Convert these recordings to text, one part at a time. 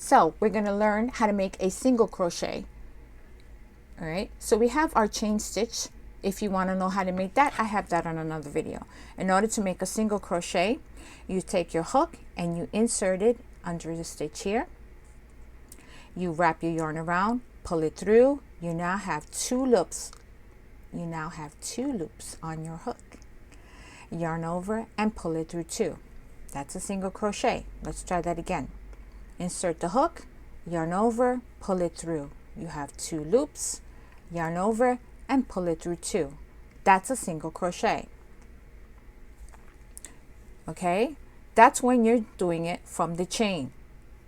So we're going to learn how to make a single crochet. All right, so we have our chain stitch. If you want to know how to make that, I have that on another video. In order to make a single crochet, you take your hook and you insert it under the stitch here. You wrap your yarn around, pull it through. You now have two loops. You now have two loops on your hook. Yarn over and pull it through two. That's a single crochet. Let's try that again. Insert the hook, yarn over, pull it through. You have two loops, yarn over and pull it through two. That's a single crochet. Okay, that's when you're doing it from the chain.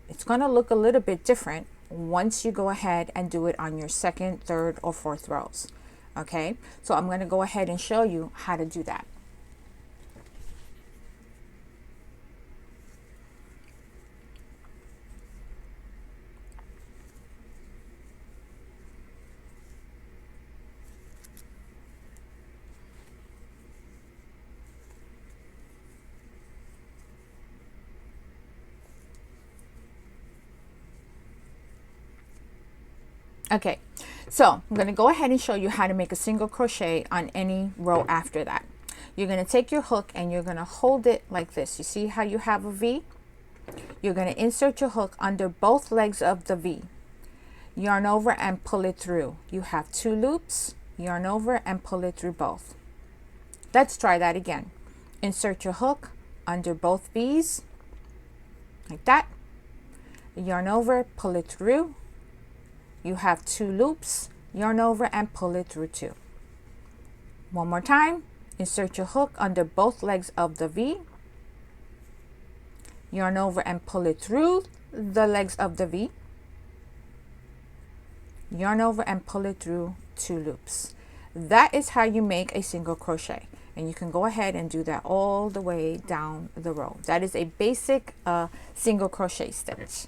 It's going to look a little bit different once you go ahead and do it on your second, third, or fourth rows. Okay, so I'm going to go ahead and show you how to do that. Okay, so I'm going to go ahead and show you how to make a single crochet on any row after that. You're going to take your hook and you're going to hold it like this. You see how you have a V? You're going to insert your hook under both legs of the V. Yarn over and pull it through. You have two loops, yarn over and pull it through both. Let's try that again. Insert your hook under both V's, like that. Yarn over, pull it through. You have two loops, yarn over and pull it through two. One more time. Insert your hook under both legs of the V. Yarn over and pull it through the legs of the V. Yarn over and pull it through two loops. That is how you make a single crochet. And you can go ahead and do that all the way down the row. That is a basic single crochet stitch.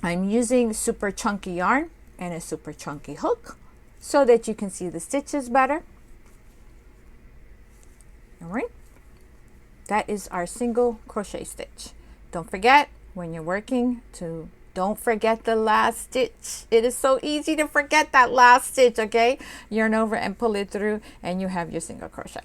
I'm using super chunky yarn and a super chunky hook so that you can see the stitches better. All right, that is our single crochet stitch. Don't forget when you're working to don't forget the last stitch. It is so easy to forget that last stitch, okay? Yarn over and pull it through and you have your single crochet.